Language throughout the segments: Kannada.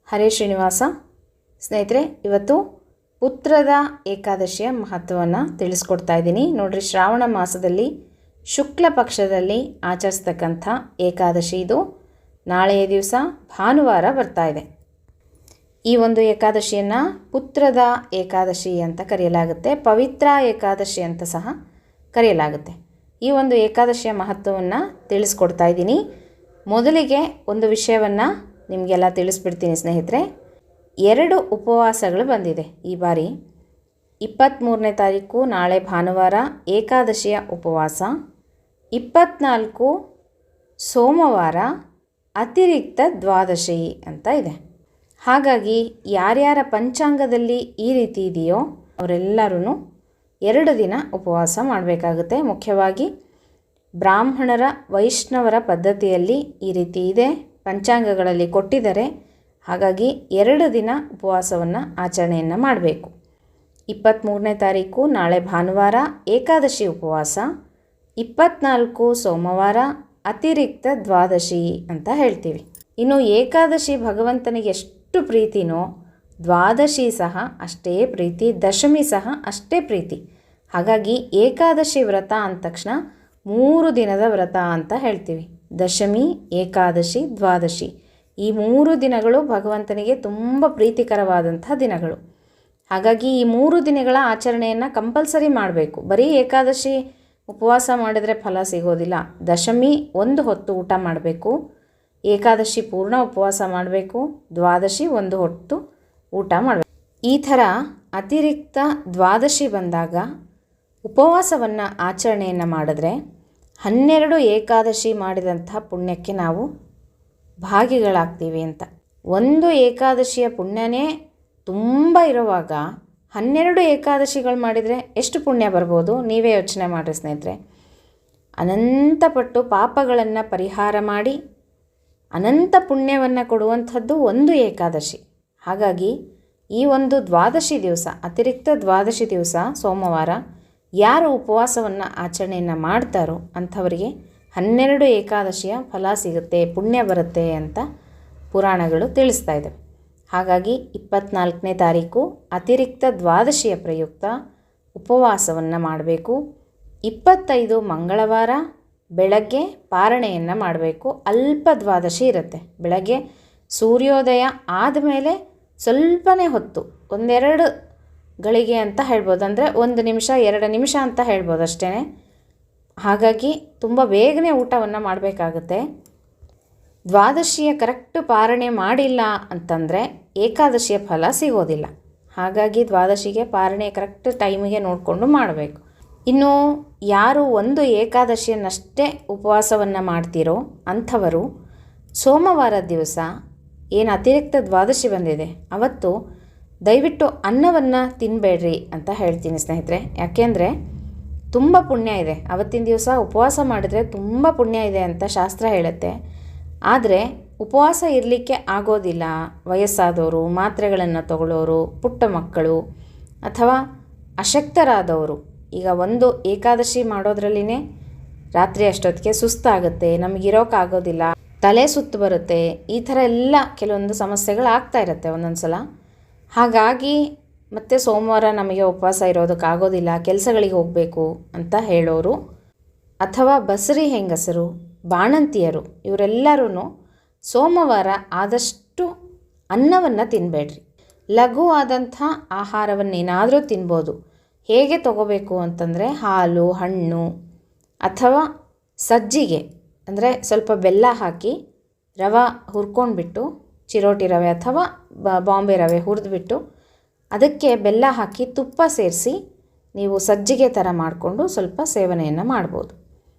ಹರೇ ಶ್ರೀನಿವಾಸ. ಸ್ನೇಹಿತರೆ, ಇವತ್ತು ಪುತ್ರದ ಏಕಾದಶಿಯ ಮಹತ್ವವನ್ನು ತಿಳಿಸ್ಕೊಡ್ತಾ ಇದ್ದೀನಿ. ನೋಡ್ರಿ, ಶ್ರಾವಣ ಮಾಸದಲ್ಲಿ ಶುಕ್ಲ ಪಕ್ಷದಲ್ಲಿ ಆಚರಿಸ್ತಕ್ಕಂಥ ಏಕಾದಶಿ ಇದು. ನಾಳೆಯ ದಿವಸ ಭಾನುವಾರ ಬರ್ತಾ ಇದೆ. ಈ ಒಂದು ಏಕಾದಶಿಯನ್ನು ಪುತ್ರದ ಏಕಾದಶಿ ಅಂತ ಕರೆಯಲಾಗುತ್ತೆ, ಪವಿತ್ರ ಏಕಾದಶಿ ಅಂತ ಸಹ ಕರೆಯಲಾಗುತ್ತೆ. ಈ ಒಂದು ಏಕಾದಶಿಯ ಮಹತ್ವವನ್ನು ತಿಳಿಸ್ಕೊಡ್ತಾ ಇದ್ದೀನಿ. ಮೊದಲಿಗೆ ಒಂದು ವಿಷಯವನ್ನು ನಿಮಗೆಲ್ಲ ತಿಳಿಸ್ಬಿಡ್ತೀನಿ ಸ್ನೇಹಿತರೆ. 2 ಉಪವಾಸಗಳು ಬಂದಿದೆ ಈ ಬಾರಿ. 23ನೇ ತಾರೀಕು ನಾಳೆ ಭಾನುವಾರ ಏಕಾದಶಿಯ ಉಪವಾಸ, 24 ಸೋಮವಾರ ಅತಿರಿಕ್ತ ದ್ವಾದಶಿ ಅಂತ ಇದೆ. ಹಾಗಾಗಿ ಯಾರ್ಯಾರ ಪಂಚಾಂಗದಲ್ಲಿ ಈ ರೀತಿ ಇದೆಯೋ ಅವರೆಲ್ಲರೂ 2 ದಿನ ಉಪವಾಸ ಮಾಡಬೇಕಾಗುತ್ತೆ. ಮುಖ್ಯವಾಗಿ ಬ್ರಾಹ್ಮಣರ ವೈಷ್ಣವರ ಪದ್ಧತಿಯಲ್ಲಿ ಈ ರೀತಿ ಇದೆ, ಪಂಚಾಂಗಗಳಲ್ಲಿ ಕೊಟ್ಟಿದ್ದಾರೆ. ಹಾಗಾಗಿ 2 ದಿನ ಉಪವಾಸವನ್ನು ಆಚರಣೆಯನ್ನು ಮಾಡಬೇಕು. 23ನೇ ತಾರೀಕು ನಾಳೆ ಭಾನುವಾರ ಏಕಾದಶಿ ಉಪವಾಸ, 24 ಸೋಮವಾರ ಅತಿರಿಕ್ತ ದ್ವಾದಶಿ ಅಂತ ಹೇಳ್ತೀವಿ. ಇನ್ನು ಏಕಾದಶಿ ಭಗವಂತನಿಗೆ ಎಷ್ಟು ಪ್ರೀತಿನೋ ದ್ವಾದಶಿ ಸಹ ಅಷ್ಟೇ ಪ್ರೀತಿ, ದಶಮಿ ಸಹ ಅಷ್ಟೇ ಪ್ರೀತಿ. ಹಾಗಾಗಿ ಏಕಾದಶಿ ವ್ರತ ಅಂದ ತಕ್ಷಣ 3 ದಿನದ ವ್ರತ ಅಂತ ಹೇಳ್ತೀವಿ. ದಶಮಿ, ಏಕಾದಶಿ, ದ್ವಾದಶಿ ಈ 3 ದಿನಗಳು ಭಗವಂತನಿಗೆ ತುಂಬ ಪ್ರೀತಿಕರವಾದಂಥ ದಿನಗಳು. ಹಾಗಾಗಿ ಈ 3 ದಿನಗಳ ಆಚರಣೆಯನ್ನು ಕಂಪಲ್ಸರಿ ಮಾಡಬೇಕು. ಬರೀ ಏಕಾದಶಿ ಉಪವಾಸ ಮಾಡಿದರೆ ಫಲ ಸಿಗೋದಿಲ್ಲ. ದಶಮಿ 1 ಹೊತ್ತು ಊಟ ಮಾಡಬೇಕು, ಏಕಾದಶಿ ಪೂರ್ಣ ಉಪವಾಸ ಮಾಡಬೇಕು, ದ್ವಾದಶಿ 1 ಹೊತ್ತು ಊಟ ಮಾಡಬೇಕು. ಈ ಥರ ಅತಿರಿಕ್ತ ದ್ವಾದಶಿ ಬಂದಾಗ ಉಪವಾಸವನ್ನು ಆಚರಣೆಯನ್ನು ಮಾಡಿದ್ರೆ 12 ಏಕಾದಶಿ ಮಾಡಿದಂಥ ಪುಣ್ಯಕ್ಕೆ ನಾವು ಭಾಗಿಗಳಾಗ್ತೀವಿ ಅಂತ. ಒಂದು ಏಕಾದಶಿಯ ಪುಣ್ಯನೇ ತುಂಬ ಇರುವಾಗ 12 ಏಕಾದಶಿಗಳು ಮಾಡಿದರೆ ಎಷ್ಟು ಪುಣ್ಯ ಬರ್ಬೋದು? ನೀವೇ ಯೋಚನೆ ಮಾಡಿರಿ ಸ್ನೇಹಿತರೆ. ಅನಂತಪಟ್ಟು ಪಾಪಗಳನ್ನು ಪರಿಹಾರ ಮಾಡಿ ಅನಂತ ಪುಣ್ಯವನ್ನು ಕೊಡುವಂಥದ್ದು ಒಂದು ಏಕಾದಶಿ. ಹಾಗಾಗಿ ಈ ಒಂದು ದ್ವಾದಶಿ ದಿವಸ, ಅತಿರಿಕ್ತ ದ್ವಾದಶಿ ದಿವಸ ಸೋಮವಾರ ಯಾರು ಉಪವಾಸವನ್ನು ಆಚರಣೆಯನ್ನು ಮಾಡ್ತಾರೋ ಅಂಥವರಿಗೆ 12 ಏಕಾದಶಿಯ ಫಲ ಸಿಗುತ್ತೆ, ಪುಣ್ಯ ಬರುತ್ತೆ ಅಂತ ಪುರಾಣಗಳು ತಿಳಿಸ್ತಾ ಇದ್ದಾವೆ. ಹಾಗಾಗಿ 24ನೇ ತಾರೀಕು ಅತಿರಿಕ್ತ ದ್ವಾದಶಿಯ ಪ್ರಯುಕ್ತ ಉಪವಾಸವನ್ನು ಮಾಡಬೇಕು. 25 ಮಂಗಳವಾರ ಬೆಳಗ್ಗೆ ಪಾರಣೆಯನ್ನು ಮಾಡಬೇಕು. ಅಲ್ಪ ದ್ವಾದಶಿ ಇರುತ್ತೆ. ಬೆಳಗ್ಗೆ ಸೂರ್ಯೋದಯ ಆದಮೇಲೆ ಸ್ವಲ್ಪನೇ ಹೊತ್ತು, 1-2 ಗಳಿಗೆ ಅಂತ ಹೇಳ್ಬೋದು, ಅಂದರೆ 1 ನಿಮಿಷ 2 ನಿಮಿಷ ಅಂತ ಹೇಳ್ಬೋದು ಅಷ್ಟೇ. ಹಾಗಾಗಿ ತುಂಬ ಬೇಗನೆ ಊಟವನ್ನು ಮಾಡಬೇಕಾಗುತ್ತೆ. ದ್ವಾದಶಿಯ ಕರೆಕ್ಟ್ ಪಾರಣೆ ಮಾಡಿಲ್ಲ ಅಂತಂದರೆ ಏಕಾದಶಿಯ ಫಲ ಸಿಗೋದಿಲ್ಲ. ಹಾಗಾಗಿ ದ್ವಾದಶಿಗೆ ಪಾರಣೆ ಕರೆಕ್ಟ್ ಟೈಮಿಗೆ ನೋಡಿಕೊಂಡು ಮಾಡಬೇಕು. ಇನ್ನು ಯಾರು ಒಂದು ಏಕಾದಶಿಯನ್ನಷ್ಟೇ ಉಪವಾಸವನ್ನು ಮಾಡ್ತೀರೋ ಅಂಥವರು ಸೋಮವಾರದ ದಿವಸ ಏನು ಅತಿರಿಕ್ತ ದ್ವಾದಶಿ ಬಂದಿದೆ ಅವತ್ತು ದಯವಿಟ್ಟು ಅನ್ನವನ್ನು ತಿನ್ನಬೇಡ್ರಿ ಅಂತ ಹೇಳ್ತೀನಿ ಸ್ನೇಹಿತರೆ. ಯಾಕೆಂದರೆ ತುಂಬ ಪುಣ್ಯ ಇದೆ. ಅವತ್ತಿನ ದಿವಸ ಉಪವಾಸ ಮಾಡಿದರೆ ತುಂಬ ಪುಣ್ಯ ಇದೆ ಅಂತ ಶಾಸ್ತ್ರ ಹೇಳುತ್ತೆ. ಆದರೆ ಉಪವಾಸ ಇರಲಿಕ್ಕೆ ಆಗೋದಿಲ್ಲ. ವಯಸ್ಸಾದವರು, ಮಾತ್ರೆಗಳನ್ನು ತಗೊಳ್ಳೋರು, ಪುಟ್ಟ ಮಕ್ಕಳು ಅಥವಾ ಅಶಕ್ತರಾದವರು. ಈಗ ಒಂದು ಏಕಾದಶಿ ಮಾಡೋದ್ರಲ್ಲಿನೇ ರಾತ್ರಿ ಅಷ್ಟೊತ್ತಿಗೆ ಸುಸ್ತಾಗುತ್ತೆ, ನಮಗಿರೋಕ್ಕಾಗೋದಿಲ್ಲ, ತಲೆ ಸುತ್ತು ಬರುತ್ತೆ, ಈ ಥರ ಎಲ್ಲ ಕೆಲವೊಂದು ಸಮಸ್ಯೆಗಳು ಆಗ್ತಾ ಇರುತ್ತೆ ಒಂದೊಂದು ಸಲ. ಹಾಗಾಗಿ ಮತ್ತೆ ಸೋಮವಾರ ನಮಗೆ ಉಪವಾಸ ಇರೋದಕ್ಕಾಗೋದಿಲ್ಲ, ಕೆಲಸಗಳಿಗೆ ಹೋಗಬೇಕು ಅಂತ ಹೇಳೋರು ಅಥವಾ ಬಸರಿ ಹೆಂಗಸರು, ಬಾಣಂತಿಯರು ಇವರೆಲ್ಲರೂ ಸೋಮವಾರ ಆದಷ್ಟು ಅನ್ನವನ್ನು ತಿನ್ನಬೇಡ್ರಿ. ಲಘುವಾದಂಥ ಆಹಾರವನ್ನೇನಾದರೂ ತಿನ್ಬೋದು. ಹೇಗೆ ತಗೋಬೇಕು ಅಂತಂದರೆ ಹಾಲು, ಹಣ್ಣು ಅಥವಾ ಸಜ್ಜಿಗೆ, ಅಂದರೆ ಸ್ವಲ್ಪ ಬೆಲ್ಲ ಹಾಕಿ ರವೆ ಹುರ್ಕೊಂಡ್ಬಿಟ್ಟು, ಚಿರೋಟಿ ರವೆ ಅಥವಾ ಬಾಂಬೆ ರವೆ ಹುರಿದ್ಬಿಟ್ಟು ಅದಕ್ಕೆ ಬೆಲ್ಲ ಹಾಕಿ ತುಪ್ಪ ಸೇರಿಸಿ ನೀವು ಸಜ್ಜಿಗೆ ಥರ ಮಾಡಿಕೊಂಡು ಸ್ವಲ್ಪ ಸೇವನೆಯನ್ನು ಮಾಡ್ಬೋದು.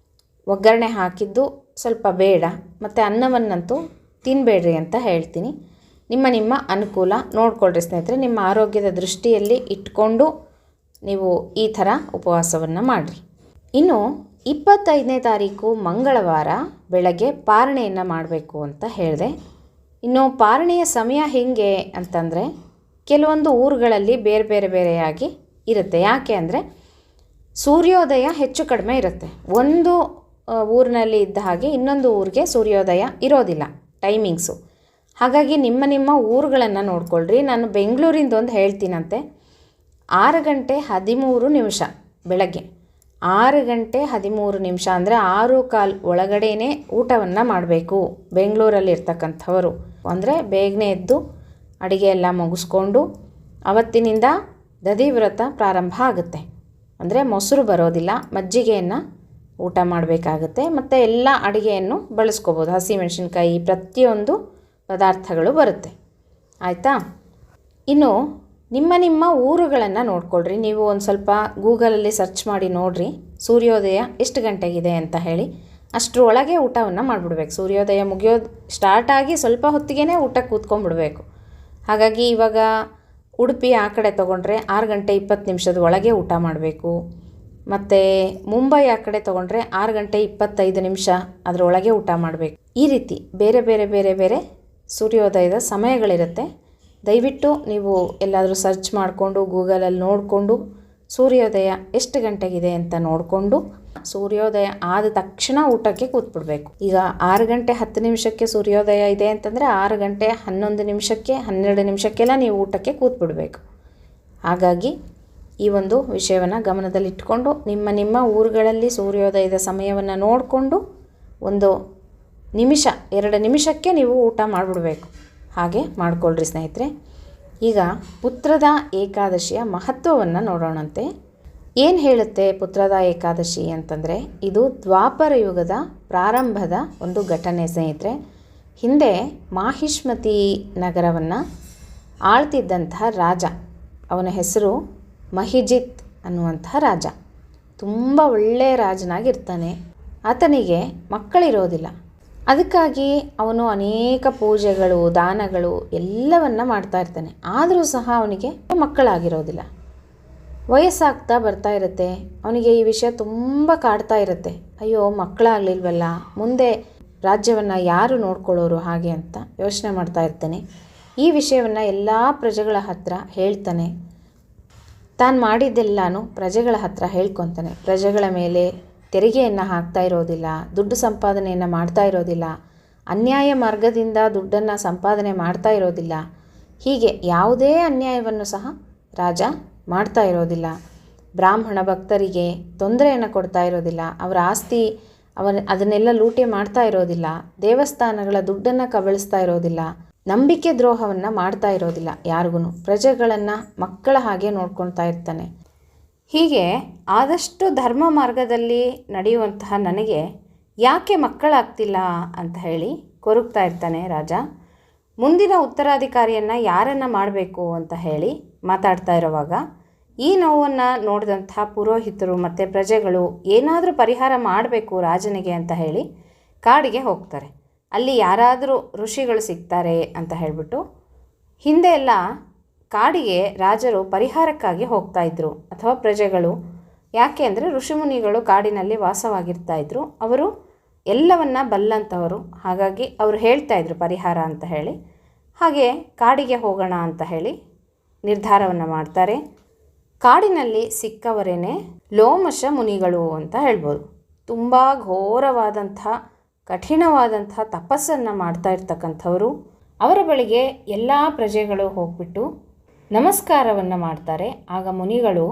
ಒಗ್ಗರಣೆ ಹಾಕಿದ್ದು ಸ್ವಲ್ಪ ಬೇಡ, ಮತ್ತು ಅನ್ನವನ್ನಂತೂ ತಿನ್ನಬೇಡ್ರಿ ಅಂತ ಹೇಳ್ತೀನಿ. ನಿಮ್ಮ ಅನುಕೂಲ ನೋಡಿಕೊಳ್ಳ್ರಿ ಸ್ನೇಹಿತರೆ. ನಿಮ್ಮ ಆರೋಗ್ಯದ ದೃಷ್ಟಿಯಲ್ಲಿ ಇಟ್ಕೊಂಡು ನೀವು ಈ ಥರ ಉಪವಾಸವನ್ನು ಮಾಡಿರಿ. ಇನ್ನು 25ನೇ ತಾರೀಕು ಮಂಗಳವಾರ ಬೆಳಗ್ಗೆ ಪಾರಣೆಯನ್ನು ಮಾಡಬೇಕು ಅಂತ ಹೇಳಿದೆ. ಇನ್ನು ಪಾರಣೆಯ ಸಮಯ ಹೇಗೆ ಅಂತಂದರೆ ಕೆಲವೊಂದು ಊರುಗಳಲ್ಲಿ ಬೇರೆಯಾಗಿ ಇರುತ್ತೆ. ಯಾಕೆ ಅಂದರೆ ಸೂರ್ಯೋದಯ ಹೆಚ್ಚು ಕಡಿಮೆ ಇರುತ್ತೆ. ಒಂದು ಊರಿನಲ್ಲಿ ಇದ್ದ ಹಾಗೆ ಇನ್ನೊಂದು ಊರಿಗೆ ಸೂರ್ಯೋದಯ ಇರೋದಿಲ್ಲ ಟೈಮಿಂಗ್ಸು. ಹಾಗಾಗಿ ನಿಮ್ಮ ನಿಮ್ಮ ಊರುಗಳನ್ನು ನೋಡ್ಕೊಳ್ರಿ. ನಾನು ಬೆಂಗಳೂರಿಂದ ಒಂದು ಹೇಳ್ತೀನಂತೆ. 6:13 ಬೆಳಗ್ಗೆ 6:13 ಅಂದರೆ 6:15 ಒಳಗಡೆನೇ ಊಟವನ್ನು ಮಾಡಬೇಕು ಬೆಂಗಳೂರಲ್ಲಿರ್ತಕ್ಕಂಥವರು. ಅಂದರೆ ಬೇಗನೆ ಎದ್ದು ಅಡುಗೆ ಎಲ್ಲ ಮುಗಿಸ್ಕೊಂಡು ಅವತ್ತಿನಿಂದ ದಧಿವ್ರತ ಪ್ರಾರಂಭ ಆಗುತ್ತೆ. ಅಂದರೆ ಮೊಸರು ಬರೋದಿಲ್ಲ, ಮಜ್ಜಿಗೆಯನ್ನು ಊಟ ಮಾಡಬೇಕಾಗುತ್ತೆ. ಮತ್ತು ಎಲ್ಲ ಅಡುಗೆಯನ್ನು ಬಳಸ್ಕೋಬೋದು. ಹಸಿಮೆಣಸಿನ್ಕಾಯಿ ಪ್ರತಿಯೊಂದು ಪದಾರ್ಥಗಳು ಬರುತ್ತೆ. ಆಯಿತಾ? ಇನ್ನು ನಿಮ್ಮ ನಿಮ್ಮ ಊರುಗಳನ್ನು ನೋಡ್ಕೊಳ್ರಿ. ನೀವು ಒಂದು ಸ್ವಲ್ಪ ಗೂಗಲಲ್ಲಿ ಸರ್ಚ್ ಮಾಡಿ ನೋಡಿರಿ ಸೂರ್ಯೋದಯ ಎಷ್ಟು ಗಂಟೆಗಿದೆ ಅಂತ ಹೇಳಿ. ಅಷ್ಟರೊಳಗೆ ಊಟವನ್ನು ಮಾಡಿಬಿಡ್ಬೇಕು. ಸೂರ್ಯೋದಯ ಮುಗಿಯೋದು ಸ್ಟಾರ್ಟ್ ಆಗಿ ಸ್ವಲ್ಪ ಹೊತ್ತಿಗೆ ಊಟಕ್ಕೆ ಕೂತ್ಕೊಂಡ್ಬಿಡ್ಬೇಕು. ಹಾಗಾಗಿ ಇವಾಗ ಉಡುಪಿ ಆ ಕಡೆ ತೊಗೊಂಡ್ರೆ 6:20 ಒಳಗೆ ಊಟ ಮಾಡಬೇಕು. ಮತ್ತು ಮುಂಬೈ ಆ ಕಡೆ ತೊಗೊಂಡ್ರೆ 6:25 ಅದರೊಳಗೆ ಊಟ ಮಾಡಬೇಕು. ಈ ರೀತಿ ಬೇರೆ ಬೇರೆ ಬೇರೆ ಬೇರೆ ಸೂರ್ಯೋದಯದ ಸಮಯಗಳಿರುತ್ತೆ. ದಯವಿಟ್ಟು ನೀವು ಎಲ್ಲಾದರೂ ಸರ್ಚ್ ಮಾಡಿಕೊಂಡು ಗೂಗಲಲ್ಲಿ ನೋಡಿಕೊಂಡು ಸೂರ್ಯೋದಯ ಎಷ್ಟು ಗಂಟೆಗಿದೆ ಅಂತ ನೋಡಿಕೊಂಡು ಸೂರ್ಯೋದಯ ಆದ ತಕ್ಷಣ ಊಟಕ್ಕೆ ಕೂತ್ಬಿಡ್ಬೇಕು. ಈಗ 6:10 ಸೂರ್ಯೋದಯ ಇದೆ ಅಂತಂದರೆ 6:11 12 ನೀವು ಊಟಕ್ಕೆ ಕೂತ್ಬಿಡ್ಬೇಕು. ಹಾಗಾಗಿ ಈ ಒಂದು ವಿಷಯವನ್ನು ಗಮನದಲ್ಲಿಟ್ಕೊಂಡು ನಿಮ್ಮ ನಿಮ್ಮ ಊರುಗಳಲ್ಲಿ ಸೂರ್ಯೋದಯದ ಸಮಯವನ್ನು ನೋಡಿಕೊಂಡು 1 ನಿಮಿಷ 2 ನಿಮಿಷಕ್ಕೆ ನೀವು ಊಟ ಮಾಡಿಬಿಡ್ಬೇಕು. ಹಾಗೆ ಮಾಡಿಕೊಳ್ಳ್ರಿ ಸ್ನೇಹಿತರೆ. ಈಗ ಪುತ್ರದ ಏಕಾದಶಿಯ ಮಹತ್ವವನ್ನು ನೋಡೋಣಂತೆ. ಏನು ಹೇಳುತ್ತೆ ಪುತ್ರದ ಏಕಾದಶಿ ಅಂತಂದರೆ, ಇದು ದ್ವಾಪರ ಯುಗದ ಪ್ರಾರಂಭದ ಒಂದು ಘಟನೆ ಸ್ನೇಹಿತರೆ. ಹಿಂದೆ ಮಾಹಿಷ್ಮತಿ ನಗರವನ್ನು ಆಳ್ತಿದ್ದಂತಹ ರಾಜ, ಅವನ ಹೆಸರು ಮಹಿಜಿತ್ ಅನ್ನುವಂತಹ ರಾಜ. ತುಂಬ ಒಳ್ಳೆಯ ರಾಜನಾಗಿರ್ತಾನೆ. ಆತನಿಗೆ ಮಕ್ಕಳಿರೋದಿಲ್ಲ. ಅದಕ್ಕಾಗಿ ಅವನು ಅನೇಕ ಪೂಜೆಗಳು ದಾನಗಳು ಎಲ್ಲವನ್ನು ಮಾಡ್ತಾ ಇರ್ತಾನೆ. ಆದರೂ ಸಹ ಅವನಿಗೆ ಮಕ್ಕಳಾಗಿರೋದಿಲ್ಲ. ವಯಸ್ಸಾಗ್ತಾ ಬರ್ತಾ ಇರುತ್ತೆ. ಅವನಿಗೆ ಈ ವಿಷಯ ತುಂಬ ಕಾಡ್ತಾ ಇರುತ್ತೆ. ಅಯ್ಯೋ ಮಕ್ಕಳಾಗಲಿಲ್ವಲ್ಲ, ಮುಂದೆ ರಾಜ್ಯವನ್ನು ಯಾರು ನೋಡ್ಕೊಳ್ಳೋರು ಹಾಗೆ ಅಂತ ಯೋಚನೆ ಮಾಡ್ತಾ ಇರ್ತಾನೆ. ಈ ವಿಷಯವನ್ನು ಎಲ್ಲ ಪ್ರಜೆಗಳ ಹತ್ರ ಹೇಳ್ತಾನೆ. ತಾನು ಮಾಡಿದ್ದೆಲ್ಲನೂ ಪ್ರಜೆಗಳ ಹತ್ರ ಹೇಳ್ಕೊತಾನೆ. ಪ್ರಜೆಗಳ ಮೇಲೆ ತೆರಿಗೆಯನ್ನು ಹಾಕ್ತಾ ಇರೋದಿಲ್ಲ, ದುಡ್ಡು ಸಂಪಾದನೆಯನ್ನು ಮಾಡ್ತಾ ಇರೋದಿಲ್ಲ, ಅನ್ಯಾಯ ಮಾರ್ಗದಿಂದ ದುಡ್ಡನ್ನು ಸಂಪಾದನೆ ಮಾಡ್ತಾ ಇರೋದಿಲ್ಲ. ಹೀಗೆ ಯಾವುದೇ ಅನ್ಯಾಯವನ್ನು ಸಹ ರಾಜ ಮಾಡ್ತಾ ಇರೋದಿಲ್ಲ. ಬ್ರಾಹ್ಮಣ ಭಕ್ತರಿಗೆ ತೊಂದರೆಯನ್ನು ಕೊಡ್ತಾ ಇರೋದಿಲ್ಲ. ಅವರ ಆಸ್ತಿ ಅದನ್ನೆಲ್ಲ ಲೂಟಿ ಮಾಡ್ತಾ ಇರೋದಿಲ್ಲ. ದೇವಸ್ಥಾನಗಳ ದುಡ್ಡನ್ನು ಕಬಳಿಸ್ತಾ ಇರೋದಿಲ್ಲ. ನಂಬಿಕೆ ದ್ರೋಹವನ್ನು ಮಾಡ್ತಾ ಇರೋದಿಲ್ಲ ಯಾರಿಗೂ. ಪ್ರಜೆಗಳನ್ನು ಮಕ್ಕಳ ಹಾಗೆ ನೋಡ್ಕೊಳ್ತಾ ಇರ್ತಾನೆ. ಹೀಗೆ ಆದಷ್ಟು ಧರ್ಮ ಮಾರ್ಗದಲ್ಲಿ ನಡೆಯುವಂತಹ ನನಗೆ ಯಾಕೆ ಮಕ್ಕಳಾಗ್ತಿಲ್ಲ ಅಂತ ಹೇಳಿ ಕೊರಗ್ತಾ ಇರ್ತಾನೆ ರಾಜ. ಮುಂದಿನ ಉತ್ತರಾಧಿಕಾರಿಯನ್ನು ಯಾರನ್ನು ಮಾಡಬೇಕು ಅಂತ ಹೇಳಿ ಮಾತಾಡ್ತಾ ಇರುವಾಗ ಈ ನೋವನ್ನು ನೋಡಿದಂತಹ ಪುರೋಹಿತರು ಮತ್ತು ಪ್ರಜೆಗಳು ಏನಾದರೂ ಪರಿಹಾರ ಮಾಡಬೇಕು ರಾಜನಿಗೆ ಅಂತ ಹೇಳಿ ಕಾಡಿಗೆ ಹೋಗ್ತಾರೆ. ಅಲ್ಲಿ ಯಾರಾದರೂ ಋಷಿಗಳು ಸಿಗ್ತಾರೆ ಅಂತ ಹೇಳಿಬಿಟ್ಟು ಹಿಂದೆ ಎಲ್ಲ ಕಾಡಿಗೆ ರಾಜರು ಪರಿಹಾರಕ್ಕಾಗಿ ಹೋಗ್ತಾ ಇದ್ದರು ಅಥವಾ ಪ್ರಜೆಗಳು. ಯಾಕೆ ಅಂದರೆ ಋಷಿಮುನಿಗಳು ಕಾಡಿನಲ್ಲಿ ವಾಸವಾಗಿರ್ತಾಯಿದ್ರು. ಅವರು ಎಲ್ಲವನ್ನ ಬಲ್ಲಂಥವರು. ಹಾಗಾಗಿ ಅವರು ಹೇಳ್ತಾಯಿದ್ರು ಪರಿಹಾರ ಅಂತ ಹೇಳಿ. ಹಾಗೆ ಕಾಡಿಗೆ ಹೋಗೋಣ ಅಂತ ಹೇಳಿ ನಿರ್ಧಾರವನ್ನು ಮಾಡ್ತಾರೆ. ಕಾಡಿನಲ್ಲಿ ಸಿಕ್ಕವರೇನೆ ಲೋಮಶ ಮುನಿಗಳು ಅಂತ ಹೇಳ್ಬೋದು. ತುಂಬ ಘೋರವಾದಂಥ ಕಠಿಣವಾದಂಥ ತಪಸ್ಸನ್ನು ಮಾಡ್ತಾ ಇರ್ತಕ್ಕಂಥವರು. ಅವರ ಬಳಿಗೆ ಎಲ್ಲ ಪ್ರಜೆಗಳು ಹೋಗ್ಬಿಟ್ಟು ನಮಸ್ಕಾರವನ್ನು ಮಾಡ್ತಾರೆ. ಆಗ ಮುನಿಗಳು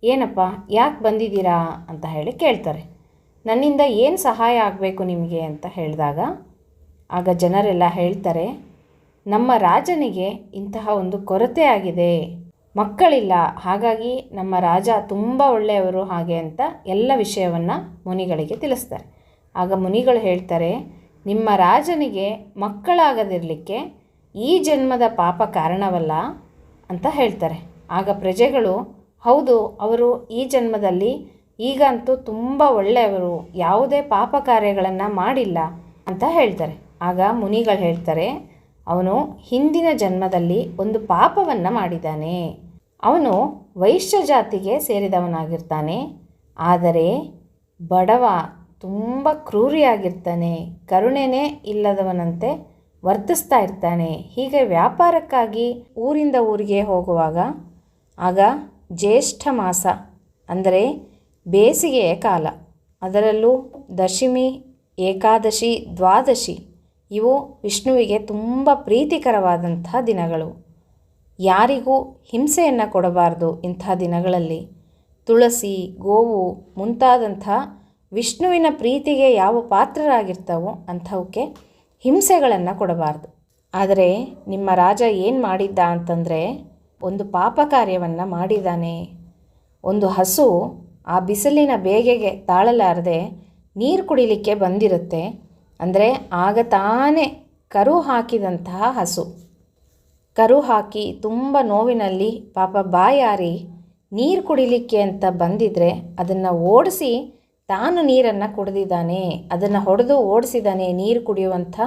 ಏನಪ್ಪ ಯಾಕೆ ಬಂದಿದ್ದೀರಾ ಅಂತ ಹೇಳಿ ಕೇಳ್ತಾರೆ. ನನ್ನಿಂದ ಏನು ಸಹಾಯ ಆಗಬೇಕು ನಿಮಗೆ ಅಂತ ಹೇಳಿದಾಗ ಆಗ ಜನರೆಲ್ಲ ಹೇಳ್ತಾರೆ, ನಮ್ಮ ರಾಜನಿಗೆ ಇಂತಹ ಒಂದು ಕೊರತೆ ಆಗಿದೆ, ಮಕ್ಕಳಿಲ್ಲ, ಹಾಗಾಗಿ ನಮ್ಮ ರಾಜ ತುಂಬ ಒಳ್ಳೆಯವರು ಹಾಗೆ ಅಂತ ಎಲ್ಲ ವಿಷಯವನ್ನು ಮುನಿಗಳಿಗೆ ತಿಳಿಸ್ತಾರೆ. ಆಗ ಮುನಿಗಳು ಹೇಳ್ತಾರೆ, ನಿಮ್ಮ ರಾಜನಿಗೆ ಮಕ್ಕಳಾಗದಿರಲಿಕ್ಕೆ ಈ ಜನ್ಮದ ಪಾಪ ಕಾರಣವಲ್ಲ ಅಂತ ಹೇಳ್ತಾರೆ. ಆಗ ಪ್ರಜೆಗಳು ಹೌದು, ಅವರು ಈ ಜನ್ಮದಲ್ಲಿ ಈಗಂತೂ ತುಂಬ ಒಳ್ಳೆಯವರು, ಯಾವುದೇ ಪಾಪ ಕಾರ್ಯಗಳನ್ನು ಮಾಡಿಲ್ಲ ಅಂತ ಹೇಳ್ತಾರೆ. ಆಗ ಮುನಿಗಳು ಹೇಳ್ತಾರೆ, ಅವನು ಹಿಂದಿನ ಜನ್ಮದಲ್ಲಿ ಒಂದು ಪಾಪವನ್ನು ಮಾಡಿದ್ದಾನೆ. ಅವನು ವೈಶ್ಯ ಜಾತಿಗೆ ಸೇರಿದವನಾಗಿರ್ತಾನೆ. ಆದರೆ ಬಡವ, ತುಂಬ ಕ್ರೂರಿಯಾಗಿರ್ತಾನೆ, ಕರುಣೆನೇ ಇಲ್ಲದವನಂತೆ ವರ್ತಿಸ್ತಾ ಇರ್ತಾನೆ. ಹೀಗೆ ವ್ಯಾಪಾರಕ್ಕಾಗಿ ಊರಿಂದ ಊರಿಗೆ ಹೋಗುವಾಗ ಆಗ ಜ್ಯೇಷ್ಠ ಮಾಸ ಅಂದರೆ ಬೇಸಿಗೆಯ ಕಾಲ, ಅದರಲ್ಲೂ ದಶಮಿ, ಏಕಾದಶಿ, ದ್ವಾದಶಿ ಇವು ವಿಷ್ಣುವಿಗೆ ತುಂಬ ಪ್ರೀತಿಕರವಾದಂಥ ದಿನಗಳು. ಯಾರಿಗೂ ಹಿಂಸೆಯನ್ನು ಕೊಡಬಾರ್ದು. ಇಂಥ ದಿನಗಳಲ್ಲಿ ತುಳಸಿ, ಗೋವು ಮುಂತಾದಂಥ ವಿಷ್ಣುವಿನ ಪ್ರೀತಿಗೆ ಯಾವ ಪಾತ್ರರಾಗಿರ್ತಾವೋ ಅಂಥವಕ್ಕೆ ಹಿಂಸೆಗಳನ್ನು ಕೊಡಬಾರ್ದು. ಆದರೆ ನಿಮ್ಮ ರಾಜ ಏನು ಮಾಡಿದ್ದ ಅಂತಂದರೆ, ಒಂದು ಪಾಪ ಕಾರ್ಯವನ್ನು ಮಾಡಿದ್ದಾನೆ. ಒಂದು ಹಸು ಆ ಬಿಸಿಲಿನ ಬೇಗೆಗೆ ತಾಳಲಾರದೆ ನೀರು ಕುಡಿಲಿಕ್ಕೆ ಬಂದಿರುತ್ತೆ. ಅಂದರೆ ಆಗ ತಾನೇ ಕರು ಹಾಕಿದಂತಹ ಹಸು ಕರು ಹಾಕಿ ತುಂಬ ನೋವಿನಲ್ಲಿ ಪಾಪ ಬಾಯಾರಿ ನೀರು ಕುಡಿಲಿಕ್ಕೆ ಅಂತ ಬಂದಿದ್ರೆ ಅದನ್ನು ಓಡಿಸಿ ತಾನು ನೀರನ್ನು ಕುಡಿದಿದ್ದಾನೆ. ಅದನ್ನು ಹೊಡೆದು ಓಡಿಸಿದ್ದಾನೆ ನೀರು ಕುಡಿಯುವಂಥ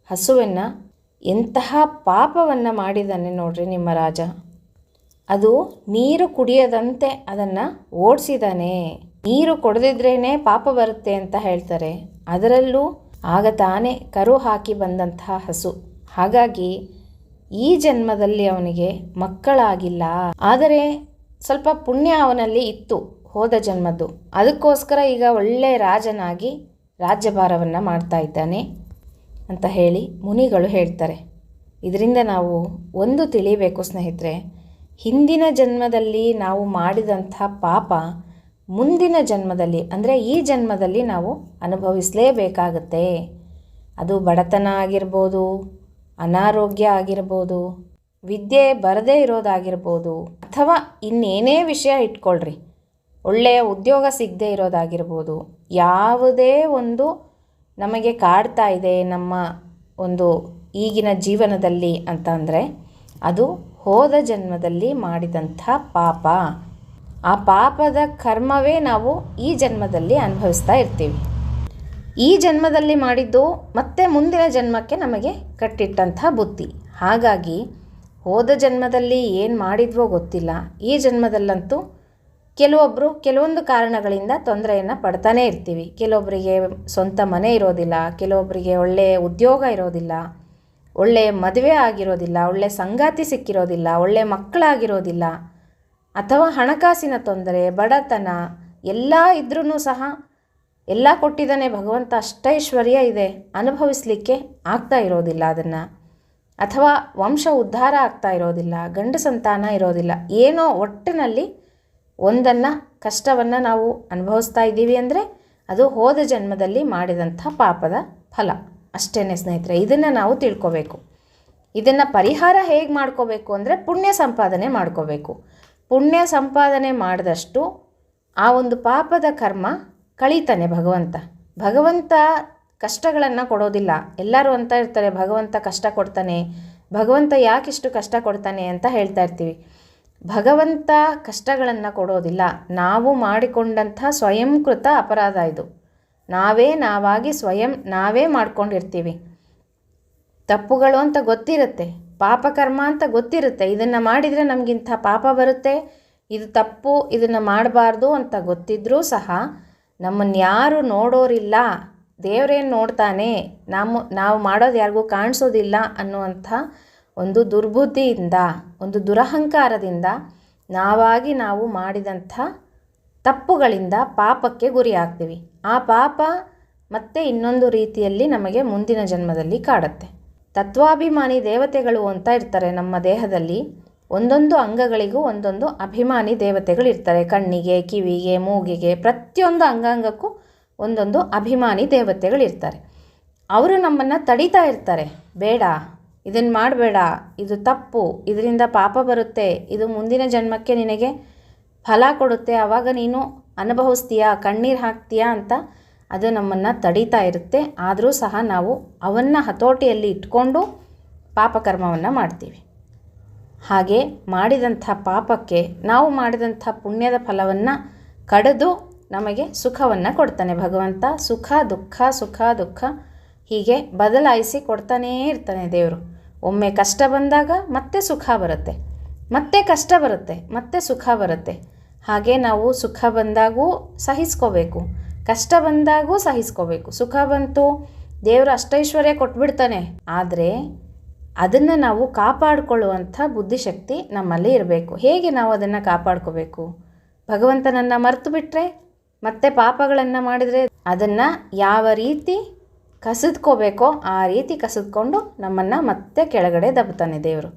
ಹಸುವನ್ನು. ಎಂತಹ ಪಾಪವನ್ನು ಮಾಡಿದ್ದಾನೆ ನೋಡ್ರಿ ನಿಮ್ಮ ರಾಜ. ಅದು ನೀರು ಕುಡಿಯದಂತೆ ಅದನ್ನು ಓಡಿಸಿದ್ದಾನೆ. ನೀರು ಕೊಡದಿದ್ರೇ ಪಾಪ ಬರುತ್ತೆ ಅಂತ ಹೇಳ್ತಾರೆ. ಅದರಲ್ಲೂ ಆಗ ತಾನೇ ಕರು ಹಾಕಿ ಬಂದಂತಹ ಹಸು. ಹಾಗಾಗಿ ಈ ಜನ್ಮದಲ್ಲಿ ಅವನಿಗೆ ಮಕ್ಕಳಾಗಿಲ್ಲ. ಆದರೆ ಸ್ವಲ್ಪ ಪುಣ್ಯ ಅವನಲ್ಲಿ ಇತ್ತು ಹೋದ ಜನ್ಮದ್ದು. ಅದಕ್ಕೋಸ್ಕರ ಈಗ ಒಳ್ಳೆ ರಾಜನಾಗಿ ರಾಜ್ಯಭಾರವನ್ನು ಮಾಡ್ತಾ ಇದ್ದಾನೆ ಅಂತ ಹೇಳಿ ಮುನಿಗಳು ಹೇಳ್ತಾರೆ. ಇದರಿಂದ ನಾವು ಒಂದು ತಿಳಿಬೇಕು ಸ್ನೇಹಿತರೆ, ಹಿಂದಿನ ಜನ್ಮದಲ್ಲಿ ನಾವು ಮಾಡಿದಂಥ ಪಾಪ ಮುಂದಿನ ಜನ್ಮದಲ್ಲಿ ಅಂದರೆ ಈ ಜನ್ಮದಲ್ಲಿ ನಾವು ಅನುಭವಿಸಲೇಬೇಕಾಗತ್ತೆ. ಅದು ಬಡತನ ಆಗಿರ್ಬೋದು, ಅನಾರೋಗ್ಯ ಆಗಿರ್ಬೋದು, ವಿದ್ಯೆ ಬರದೇ ಇರೋದಾಗಿರ್ಬೋದು, ಅಥವಾ ಇನ್ನೇನೇ ವಿಷಯ ಇಟ್ಕೊಳ್ರಿ, ಒಳ್ಳೆಯ ಉದ್ಯೋಗ ಸಿಗದೇ ಇರೋದಾಗಿರ್ಬೋದು. ಯಾವುದೇ ಒಂದು ನಮಗೆ ಕಾಡ್ತಾ ಇದೆ ನಮ್ಮ ಒಂದು ಈಗಿನ ಜೀವನದಲ್ಲಿ ಅಂತ ಅಂದರೆ ಅದು ಹೋದ ಜನ್ಮದಲ್ಲಿ ಮಾಡಿದಂಥ ಪಾಪ. ಆ ಪಾಪದ ಕರ್ಮವೇ ನಾವು ಈ ಜನ್ಮದಲ್ಲಿ ಅನುಭವಿಸ್ತಾ ಇರ್ತೀವಿ. ಈ ಜನ್ಮದಲ್ಲಿ ಮಾಡಿದ್ದು ಮತ್ತೆ ಮುಂದಿನ ಜನ್ಮಕ್ಕೆ ನಮಗೆ ಕಟ್ಟಿಟ್ಟಂಥ ಬುದ್ಧಿ. ಹಾಗಾಗಿ ಹೋದ ಜನ್ಮದಲ್ಲಿ ಏನು ಮಾಡಿದ್ವೋ ಗೊತ್ತಿಲ್ಲ, ಈ ಜನ್ಮದಲ್ಲಂತೂ ಕೆಲವೊಂದು ಕಾರಣಗಳಿಂದ ತೊಂದರೆಯನ್ನು ಪಡ್ತಾನೇ ಇರ್ತೀವಿ. ಕೆಲವೊಬ್ಬರಿಗೆ ಸ್ವಂತ ಮನೆ ಇರೋದಿಲ್ಲ, ಕೆಲವೊಬ್ಬರಿಗೆ ಒಳ್ಳೆಯ ಉದ್ಯೋಗ ಇರೋದಿಲ್ಲ, ಒಳ್ಳೆಯ ಮದುವೆ ಆಗಿರೋದಿಲ್ಲ, ಒಳ್ಳೆಯ ಸಂಗಾತಿ ಸಿಕ್ಕಿರೋದಿಲ್ಲ, ಒಳ್ಳೆಯ ಮಕ್ಕಳಾಗಿರೋದಿಲ್ಲ, ಅಥವಾ ಹಣಕಾಸಿನ ತೊಂದರೆ, ಬಡತನ ಎಲ್ಲ ಇದ್ರೂ ಸಹ ಎಲ್ಲ ಕೊಟ್ಟಿದ್ದಾನೆ ಭಗವಂತ, ಅಷ್ಟೈಶ್ವರ್ಯ ಇದೆ, ಅನುಭವಿಸಲಿಕ್ಕೆ ಆಗ್ತಾ ಇರೋದಿಲ್ಲ ಅದನ್ನು, ಅಥವಾ ವಂಶ ಉದ್ಧಾರ ಆಗ್ತಾ ಇರೋದಿಲ್ಲ, ಗಂಡು ಸಂತಾನ ಇರೋದಿಲ್ಲ. ಏನೋ ಒಟ್ಟಿನಲ್ಲಿ ಒಂದನ್ನು ಕಷ್ಟವನ್ನು ನಾವು ಅನುಭವಿಸ್ತಾ ಇದ್ದೀವಿ ಅಂದರೆ ಅದು ಹೋದ ಜನ್ಮದಲ್ಲಿ ಮಾಡಿದಂಥ ಪಾಪದ ಫಲ ಅಷ್ಟೇ ಸ್ನೇಹಿತರೆ. ಇದನ್ನು ನಾವು ತಿಳ್ಕೋಬೇಕು. ಇದನ್ನು ಪರಿಹಾರ ಹೇಗೆ ಮಾಡ್ಕೋಬೇಕು ಅಂದರೆ ಪುಣ್ಯ ಸಂಪಾದನೆ ಮಾಡ್ಕೋಬೇಕು. ಪುಣ್ಯ ಸಂಪಾದನೆ ಮಾಡಿದಷ್ಟು ಆ ಒಂದು ಪಾಪದ ಕರ್ಮ ಕಳೀತಾನೆ ಭಗವಂತ ಕಷ್ಟಗಳನ್ನು ಕೊಡೋದಿಲ್ಲ. ಎಲ್ಲರೂ ಅಂತ ಇರ್ತಾರೆ, ಭಗವಂತ ಕಷ್ಟ ಕೊಡ್ತಾನೆ, ಭಗವಂತ ಯಾಕಿಷ್ಟು ಕಷ್ಟ ಕೊಡ್ತಾನೆ ಅಂತ ಹೇಳ್ತಾ ಇರ್ತೀವಿ. ಭಗವಂತ ಕಷ್ಟಗಳನ್ನು ಕೊಡೋದಿಲ್ಲ. ನಾವು ಮಾಡಿಕೊಂಡಂಥ ಸ್ವಯಂಕೃತ ಅಪರಾಧ ಇದು. ನಾವೇ ಮಾಡ್ಕೊಂಡಿರ್ತೀವಿ. ತಪ್ಪುಗಳು ಅಂತ ಗೊತ್ತಿರುತ್ತೆ, ಪಾಪಕರ್ಮ ಅಂತ ಗೊತ್ತಿರುತ್ತೆ. ಇದನ್ನು ಮಾಡಿದರೆ ನಮಗಿಂಥ ಪಾಪ ಬರುತ್ತೆ, ಇದು ತಪ್ಪು, ಇದನ್ನು ಮಾಡಬಾರ್ದು ಅಂತ ಗೊತ್ತಿದ್ರೂ ಸಹ ನಮ್ಮನ್ನು ಯಾರು ನೋಡೋರಿಲ್ಲ, ದೇವರೇನು ನೋಡ್ತಾನೆ, ನಾವು ಮಾಡೋದು ಯಾರಿಗೂ ಕಾಣಿಸೋದಿಲ್ಲ ಅನ್ನುವಂಥ ಒಂದು ದುರ್ಬುದ್ಧಿಯಿಂದ, ಒಂದು ದುರಹಂಕಾರದಿಂದ ನಾವು ಮಾಡಿದಂಥ ತಪ್ಪುಗಳಿಂದ ಪಾಪಕ್ಕೆ ಗುರಿ ಆಗ್ತೀವಿ. ಆ ಪಾಪ ಮತ್ತೆ ಇನ್ನೊಂದು ರೀತಿಯಲ್ಲಿ ನಮಗೆ ಮುಂದಿನ ಜನ್ಮದಲ್ಲಿ ಕಾಡುತ್ತೆ. ತತ್ವಾಭಿಮಾನಿ ದೇವತೆಗಳು ಅಂತ ಇರ್ತಾರೆ ನಮ್ಮ ದೇಹದಲ್ಲಿ. ಒಂದೊಂದು ಅಂಗಗಳಿಗೂ ಒಂದೊಂದು ಅಭಿಮಾನಿ ದೇವತೆಗಳಿರ್ತಾರೆ. ಕಣ್ಣಿಗೆ, ಕಿವಿಗೆ, ಮೂಗಿಗೆ, ಪ್ರತಿಯೊಂದು ಅಂಗಾಂಗಕ್ಕೂ ಒಂದೊಂದು ಅಭಿಮಾನಿ ದೇವತೆಗಳಿರ್ತಾರೆ. ಅವರು ನಮ್ಮನ್ನು ತಡೀತಾ ಇರ್ತಾರೆ, ಬೇಡ, ಇದನ್ನು ಮಾಡಬೇಡ, ಇದು ತಪ್ಪು, ಇದರಿಂದ ಪಾಪ ಬರುತ್ತೆ, ಇದು ಮುಂದಿನ ಜನ್ಮಕ್ಕೆ ನಿನಗೆ ಫಲ ಕೊಡುತ್ತೆ, ಆವಾಗ ನೀನು ಅನುಭವಿಸ್ತೀಯಾ, ಕಣ್ಣೀರು ಹಾಕ್ತೀಯಾ ಅಂತ ಅದು ನಮ್ಮನ್ನು ತಡೀತಾ ಇರುತ್ತೆ. ಆದರೂ ಸಹ ನಾವು ಅವನ್ನು ಹತೋಟಿಯಲ್ಲಿ ಇಟ್ಕೊಂಡು ಪಾಪಕರ್ಮವನ್ನು ಮಾಡ್ತೀವಿ. ಹಾಗೆ ಮಾಡಿದಂಥ ಪಾಪಕ್ಕೆ ನಾವು ಮಾಡಿದಂಥ ಪುಣ್ಯದ ಫಲವನ್ನು ಕಡಿದು ನಮಗೆ ಸುಖವನ್ನು ಕೊಡ್ತಾನೆ ಭಗವಂತ. ಸುಖ ದುಃಖ ಹೀಗೆ ಬದಲಾಯಿಸಿ ಕೊಡ್ತಾನೇ ಇರ್ತಾನೆ ದೇವರು. ಒಮ್ಮೆ ಕಷ್ಟ ಬಂದಾಗ ಮತ್ತೆ ಸುಖ ಬರುತ್ತೆ, ಮತ್ತೆ ಕಷ್ಟ ಬರುತ್ತೆ, ಮತ್ತೆ ಸುಖ ಬರುತ್ತೆ. ಹಾಗೆ ನಾವು ಸುಖ ಬಂದಾಗೂ ಸಹಿಸ್ಕೋಬೇಕು, ಕಷ್ಟ ಬಂದಾಗೂ ಸಹಿಸ್ಕೋಬೇಕು. ಸುಖ ಬಂತು, ದೇವರು ಅಷ್ಟೈಶ್ವರ್ಯ ಕೊಟ್ಬಿಡ್ತಾನೆ, ಆದರೆ ಅದನ್ನು ನಾವು ಕಾಪಾಡಿಕೊಳ್ಳುವಂಥ ಬುದ್ಧಿಶಕ್ತಿ ನಮ್ಮಲ್ಲಿ ಇರಬೇಕು. ಹೇಗೆ ನಾವು ಅದನ್ನು ಕಾಪಾಡ್ಕೋಬೇಕು? ಭಗವಂತನನ್ನು ಮರೆತು ಬಿಟ್ಟರೆ, ಮತ್ತೆ ಪಾಪಗಳನ್ನು ಮಾಡಿದರೆ ಅದನ್ನು ಯಾವ ರೀತಿ ಕಸಿದ್ಕೋಬೇಕೋ ಆ ರೀತಿ ಕಸಿದ್ಕೊಂಡು ನಮ್ಮನ್ನು ಮತ್ತೆ ಕೆಳಗಡೆ ದಬ್ತಾನೆ ದೇವರು.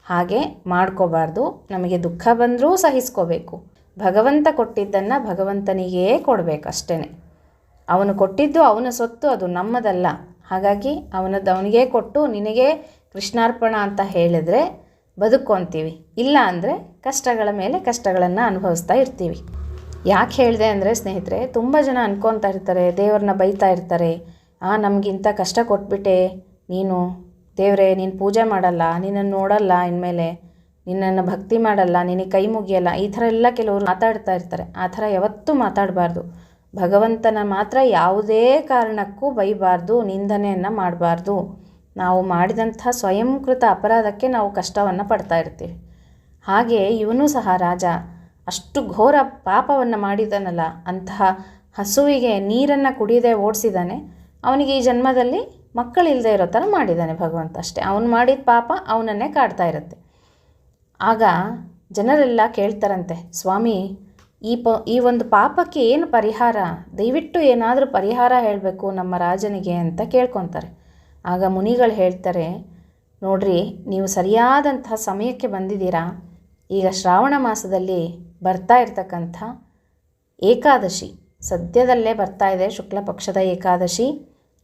ಹಾಗೆ ಮಾಡ್ಕೋಬಾರ್ದು. ನಮಗೆ ದುಃಖ ಬಂದರೂ ಸಹಿಸ್ಕೋಬೇಕು. ಭಗವಂತ ಕೊಟ್ಟಿದ್ದನ್ನು ಭಗವಂತನಿಗೇ ಕೊಡಬೇಕಷ್ಟೇ. ಅವನು ಕೊಟ್ಟಿದ್ದು ಅವನ ಸೊತ್ತು, ಅದು ನಮ್ಮದಲ್ಲ. ಹಾಗಾಗಿ ಅವನಿಗೇ ಕೊಟ್ಟು ನಿನಗೆ ಕೃಷ್ಣಾರ್ಪಣ ಅಂತ ಹೇಳಿದ್ರೆ ಬದುಕೊಂತೀವಿ. ಇಲ್ಲ ಅಂದರೆ ಕಷ್ಟಗಳ ಮೇಲೆ ಕಷ್ಟಗಳನ್ನು ಅನುಭವಿಸ್ತಾ ಇರ್ತೀವಿ. ಯಾಕೆ ಹೇಳಿದೆ ಅಂದರೆ ಸ್ನೇಹಿತರೆ, ತುಂಬ ಜನ ಅನ್ಕೊತಾ ಇರ್ತಾರೆ, ದೇವ್ರನ್ನ ಬೈತಾ ಇರ್ತಾರೆ, ನಮಗಿಂತ ಕಷ್ಟ ಕೊಟ್ಬಿಟ್ಟೆ ನೀನು, ದೇವರೇ ನೀನು ಪೂಜೆ ಮಾಡಲ್ಲ, ನಿನ್ನನ್ನು ನೋಡಲ್ಲ, ಇನ್ಮೇಲೆ ನಿನ್ನನ್ನು ಭಕ್ತಿ ಮಾಡಲ್ಲ, ನಿನಗೆ ಕೈ ಮುಗಿಯಲ್ಲ, ಈ ಥರ ಎಲ್ಲ ಕೆಲವರು ಮಾತಾಡ್ತಾ ಇರ್ತಾರೆ. ಆ ಥರ ಯಾವತ್ತೂ ಮಾತಾಡಬಾರ್ದು. ಭಗವಂತನ ಮಾತ್ರ ಯಾವುದೇ ಕಾರಣಕ್ಕೂ ಬೈಬಾರ್ದು, ನಿಂದನೆಯನ್ನು ಮಾಡಬಾರ್ದು. ನಾವು ಮಾಡಿದಂಥ ಸ್ವಯಂಕೃತ ಅಪರಾಧಕ್ಕೆ ನಾವು ಕಷ್ಟವನ್ನು ಪಡ್ತಾ ಇರ್ತೀವಿ. ಹಾಗೆ ಇವನು ಸಹ ರಾಜ ಅಷ್ಟು ಘೋರ ಪಾಪವನ್ನು ಮಾಡಿದ್ದಾನಲ್ಲ, ಅಂತಹ ಹಸುವಿಗೆ ನೀರನ್ನು ಕುಡಿಯದೆ ಓಡಿಸಿದ್ದಾನೆ. ಅವನಿಗೆ ಈ ಜನ್ಮದಲ್ಲಿ ಮಕ್ಕಳಿಲ್ಲದೆ ಇರೋ ಥರ ಮಾಡಿದ್ದಾನೆ ಭಗವಂತ ಅಷ್ಟೇ. ಅವನು ಮಾಡಿದ ಪಾಪ ಅವನನ್ನೇ ಕಾಡ್ತಾ ಇರುತ್ತೆ. ಆಗ ಜನರೆಲ್ಲ ಕೇಳ್ತಾರಂತೆ, ಸ್ವಾಮಿ ಈ ಒಂದು ಪಾಪಕ್ಕೆ ಏನು ಪರಿಹಾರ, ದಯವಿಟ್ಟು ಏನಾದರೂ ಪರಿಹಾರ ಹೇಳಬೇಕು ನಮ್ಮ ರಾಜನಿಗೆ ಅಂತ ಕೇಳ್ಕೊತಾರೆ. ಆಗ ಮುನಿಗಳು ಹೇಳ್ತಾರೆ, ನೋಡ್ರಿ, ನೀವು ಸರಿಯಾದಂತಹ ಸಮಯಕ್ಕೆ ಬಂದಿದ್ದೀರಾ. ಈಗ ಶ್ರಾವಣ ಮಾಸದಲ್ಲಿ ಬರ್ತಾ ಇರ್ತಕ್ಕಂಥ ಏಕಾದಶಿ ಸದ್ಯದಲ್ಲೇ ಬರ್ತಾ ಇದೆ, ಶುಕ್ಲ ಪಕ್ಷದ ಏಕಾದಶಿ.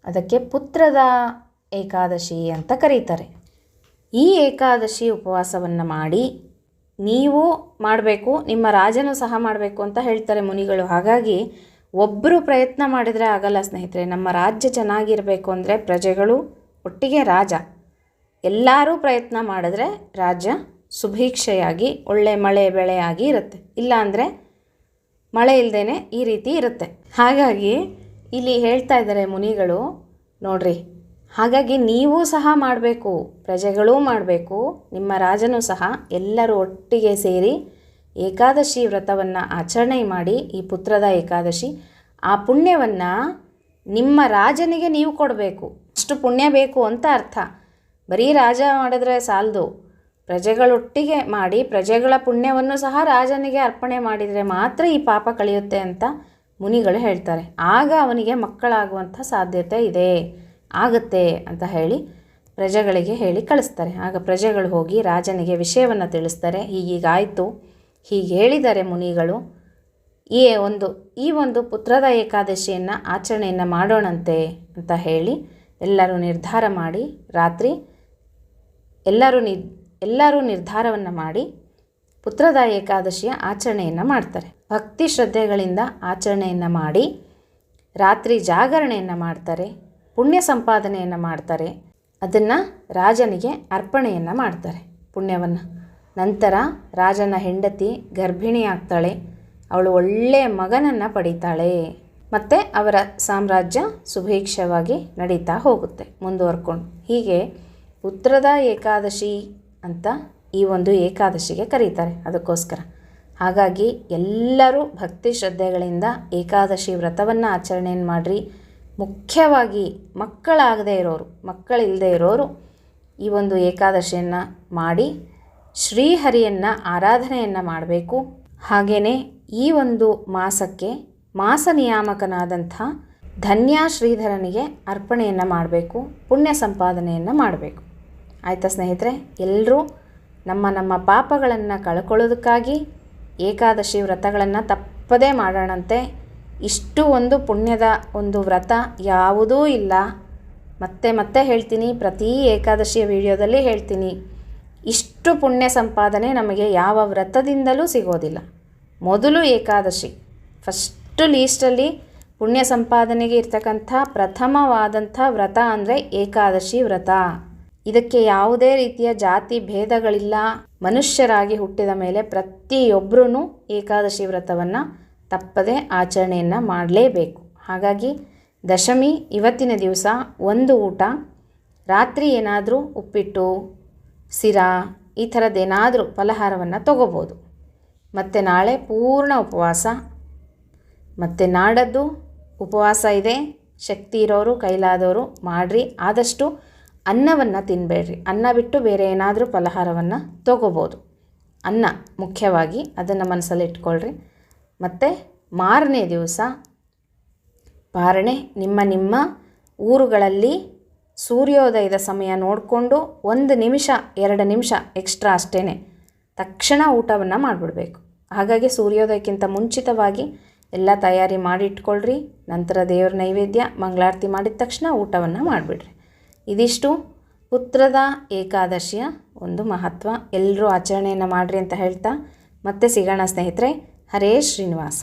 ಅದಕ್ಕೆ ಪುತ್ರದ ಏಕಾದಶಿ ಅಂತ ಕರೀತಾರೆ. ಈ ಏಕಾದಶಿ ಉಪವಾಸವನ್ನು ಮಾಡಿ ನೀವು ಮಾಡಬೇಕು, ನಿಮ್ಮ ರಾಜನು ಸಹ ಮಾಡಬೇಕು ಅಂತ ಹೇಳ್ತಾರೆ ಮುನಿಗಳು. ಹಾಗಾಗಿ ಒಬ್ಬರು ಪ್ರಯತ್ನ ಮಾಡಿದರೆ ಆಗಲ್ಲ ಸ್ನೇಹಿತರೆ. ನಮ್ಮ ರಾಜ್ಯ ಚೆನ್ನಾಗಿರಬೇಕು ಅಂದರೆ ಪ್ರಜೆಗಳು ಒಟ್ಟಿಗೆ ರಾಜ ಎಲ್ಲರೂ ಪ್ರಯತ್ನ ಮಾಡಿದ್ರೆ ರಾಜ್ಯ ಸುಭೀಕ್ಷೆಯಾಗಿ ಒಳ್ಳೆ ಮಳೆ ಬೆಳೆಯಾಗಿ ಇರುತ್ತೆ. ಇಲ್ಲ ಅಂದರೆ ಮಳೆ ಇಲ್ಲದೇ ಈ ರೀತಿ ಇರುತ್ತೆ. ಹಾಗಾಗಿ ಇಲ್ಲಿ ಹೇಳ್ತಾ ಇದ್ದಾರೆ ಮುನಿಗಳು, ನೋಡ್ರಿ, ಹಾಗಾಗಿ ನೀವು ಸಹ ಮಾಡಬೇಕು, ಪ್ರಜೆಗಳೂ ಮಾಡಬೇಕು, ನಿಮ್ಮ ರಾಜನೂ ಸಹ ಎಲ್ಲರೂ ಒಟ್ಟಿಗೆ ಸೇರಿ ಏಕಾದಶಿ ವ್ರತವನ್ನು ಆಚರಣೆ ಮಾಡಿ, ಈ ಪುತ್ರದ ಏಕಾದಶಿ, ಆ ಪುಣ್ಯವನ್ನು ನಿಮ್ಮ ರಾಜನಿಗೆ ನೀವು ಕೊಡಬೇಕು. ಅಷ್ಟು ಪುಣ್ಯ ಬೇಕು ಅಂತ ಅರ್ಥ. ಬರೀ ರಾಜ ಮಾಡಿದ್ರೆ ಸಾಲದು, ಪ್ರಜೆಗಳೊಟ್ಟಿಗೆ ಮಾಡಿ ಪ್ರಜೆಗಳ ಪುಣ್ಯವನ್ನು ಸಹ ರಾಜನಿಗೆ ಅರ್ಪಣೆ ಮಾಡಿದರೆ ಮಾತ್ರ ಈ ಪಾಪ ಕಳೆಯುತ್ತೆ ಅಂತ ಮುನಿಗಳು ಹೇಳ್ತಾರೆ. ಆಗ ಅವನಿಗೆ ಮಕ್ಕಳಾಗುವಂಥ ಸಾಧ್ಯತೆ ಇದೆ, ಆಗುತ್ತೆ ಅಂತ ಹೇಳಿ ಪ್ರಜೆಗಳಿಗೆ ಹೇಳಿ ಕಳಿಸ್ತಾರೆ. ಆಗ ಪ್ರಜೆಗಳು ಹೋಗಿ ರಾಜನಿಗೆ ವಿಷಯವನ್ನು ತಿಳಿಸ್ತಾರೆ. ಹೀಗೀಗಾಯಿತು, ಹೀಗೆ ಹೇಳಿದ್ದಾರೆ ಮುನಿಗಳು, ಈ ಒಂದು ಪುತ್ರದ ಏಕಾದಶಿಯನ್ನು ಆಚರಣೆಯನ್ನು ಮಾಡೋಣಂತೆ ಅಂತ ಹೇಳಿ ಎಲ್ಲರೂ ನಿರ್ಧಾರ ಮಾಡಿ, ರಾತ್ರಿ ಎಲ್ಲರೂ ನಿರ್ಧಾರವನ್ನು ಮಾಡಿ ಪುತ್ರದ ಏಕಾದಶಿಯ ಆಚರಣೆಯನ್ನು ಮಾಡ್ತಾರೆ. ಭಕ್ತಿ ಶ್ರದ್ಧೆಗಳಿಂದ ಆಚರಣೆಯನ್ನು ಮಾಡಿ ರಾತ್ರಿ ಜಾಗರಣೆಯನ್ನು ಮಾಡ್ತಾರೆ, ಪುಣ್ಯ ಸಂಪಾದನೆಯನ್ನು ಮಾಡ್ತಾರೆ. ಅದನ್ನು ರಾಜನಿಗೆ ಅರ್ಪಣೆಯನ್ನು ಮಾಡ್ತಾರೆ ಪುಣ್ಯವನ್ನು. ನಂತರ ರಾಜನ ಹೆಂಡತಿ ಗರ್ಭಿಣಿ ಆಗ್ತಾಳೆ, ಅವಳು ಒಳ್ಳೆಯ ಮಗನನ್ನು ಪಡಿತಾಳೆ. ಮತ್ತು ಅವರ ಸಾಮ್ರಾಜ್ಯ ಸುಭೀಕ್ಷವಾಗಿ ನಡೀತಾ ಹೋಗುತ್ತೆ ಮುಂದುವರ್ಕೊಂಡು. ಹೀಗೆ ಪುತ್ರದ ಏಕಾದಶಿ ಅಂತ ಈ ಒಂದು ಏಕಾದಶಿಗೆ ಕರೀತಾರೆ ಅದಕ್ಕೋಸ್ಕರ. ಹಾಗಾಗಿ ಎಲ್ಲರೂ ಭಕ್ತಿ ಶ್ರದ್ಧೆಗಳಿಂದ ಏಕಾದಶಿ ವ್ರತವನ್ನು ಆಚರಣೆಯನ್ನು ಮಾಡಿರಿ. ಮುಖ್ಯವಾಗಿ ಮಕ್ಕಳಿಲ್ಲದೆ ಇರೋರು ಈ ಒಂದು ಏಕಾದಶಿಯನ್ನು ಮಾಡಿ ಶ್ರೀಹರಿಯನ್ನು ಆರಾಧನೆಯನ್ನು ಮಾಡಬೇಕು. ಹಾಗೆಯೇ ಈ ಒಂದು ಮಾಸಕ್ಕೆ ಮಾಸ ನಿಯಾಮಕನಾದಂಥ ಧನ್ಯ ಶ್ರೀಧರನಿಗೆ ಅರ್ಪಣೆಯನ್ನು ಮಾಡಬೇಕು, ಪುಣ್ಯ ಸಂಪಾದನೆಯನ್ನು ಮಾಡಬೇಕು. ಆಯಿತಾ ಸ್ನೇಹಿತರೆ, ಎಲ್ಲರೂ ನಮ್ಮ ಪಾಪಗಳನ್ನು ಕಳ್ಕೊಳ್ಳೋದಕ್ಕಾಗಿ ಏಕಾದಶಿ ವ್ರತಗಳನ್ನು ತಪ್ಪದೇ ಮಾಡೋಣಂತೆ. ಇಷ್ಟು ಒಂದು ಪುಣ್ಯದ ಒಂದು ವ್ರತ ಯಾವುದೂ ಇಲ್ಲ. ಮತ್ತೆ ಹೇಳ್ತೀನಿ, ಪ್ರತಿ ಏಕಾದಶಿಯ ವಿಡಿಯೋದಲ್ಲಿ ಹೇಳ್ತೀನಿ, ಇಷ್ಟು ಪುಣ್ಯ ಸಂಪಾದನೆ ನಮಗೆ ಯಾವ ವ್ರತದಿಂದಲೂ ಸಿಗೋದಿಲ್ಲ. ಮೊದಲು ಏಕಾದಶಿ ಫಸ್ಟ್ ಲೀಸ್ಟಲ್ಲಿ ಪುಣ್ಯ ಸಂಪಾದನೆಗೆ ಇರ್ತಕ್ಕಂಥ ಪ್ರಥಮವಾದಂಥ ವ್ರತ ಅಂದರೆ ಏಕಾದಶಿ ವ್ರತ. ಇದಕ್ಕೆ ಯಾವುದೇ ರೀತಿಯ ಜಾತಿ ಭೇದಗಳಿಲ್ಲ. ಮನುಷ್ಯರಾಗಿ ಹುಟ್ಟಿದ ಮೇಲೆ ಪ್ರತಿಯೊಬ್ಬರೂ ಏಕಾದಶಿ ವ್ರತವನ್ನು ತಪ್ಪದೆ ಆಚರಣೆಯನ್ನು ಮಾಡಲೇಬೇಕು. ಹಾಗಾಗಿ ದಶಮಿ ಇವತ್ತಿನ ದಿವಸ ಒಂದು ಊಟ, ರಾತ್ರಿ ಏನಾದರೂ ಉಪ್ಪಿಟ್ಟು, ಸಿರಾ ಈ ಥರದ್ದೇನಾದರೂ ಫಲಹಾರವನ್ನು ತಗೋಬೋದು. ಮತ್ತು ನಾಳೆ ಪೂರ್ಣ ಉಪವಾಸ, ಮತ್ತು ನಾಡದ್ದು ಉಪವಾಸ ಇದೆ. ಶಕ್ತಿ ಇರೋರು ಕೈಲಾದವರು ಮಾಡಿರಿ. ಆದಷ್ಟು ಅನ್ನವನ್ನು ತಿನ್ನಬೇಡ್ರಿ. ಅನ್ನ ಬಿಟ್ಟು ಬೇರೆ ಏನಾದರೂ ಫಲಹಾರವನ್ನು ತಗೋಬೋದು. ಅನ್ನ ಮುಖ್ಯವಾಗಿ ಅದನ್ನು ಮನಸ್ಸಲ್ಲಿ ಇಟ್ಕೊಳ್ರಿ. ಮತ್ತು ಮಾರನೇ ದಿವಸ ಪಾರಣೆ ನಿಮ್ಮ ಊರುಗಳಲ್ಲಿ ಸೂರ್ಯೋದಯದ ಸಮಯ ನೋಡಿಕೊಂಡು 1 ನಿಮಿಷ 2 ನಿಮಿಷ ಎಕ್ಸ್ಟ್ರಾ ಅಷ್ಟೇ ತಕ್ಷಣ ಊಟವನ್ನು ಮಾಡಿಬಿಡ್ಬೇಕು. ಹಾಗಾಗಿ ಸೂರ್ಯೋದಯಕ್ಕಿಂತ ಮುಂಚಿತವಾಗಿ ಎಲ್ಲ ತಯಾರಿ ಮಾಡಿಟ್ಕೊಳ್ರಿ. ನಂತರ ದೇವರ ನೈವೇದ್ಯ ಮಂಗಳಾರತಿ ಮಾಡಿದ ತಕ್ಷಣ ಊಟವನ್ನು ಮಾಡಿಬಿಡ್ರಿ. ಇದಿಷ್ಟು ಪುತ್ರದ ಏಕಾದಶಿಯ ಒಂದು ಮಹತ್ವ. ಎಲ್ಲರೂ ಆಚರಣೆಯನ್ನು ಮಾಡಿರಿ ಅಂತ ಹೇಳ್ತಾ ಮತ್ತೆ ಸಿಗೋಣ ಸ್ನೇಹಿತರೆ. ಹರೇ ಶ್ರೀನಿವಾಸ.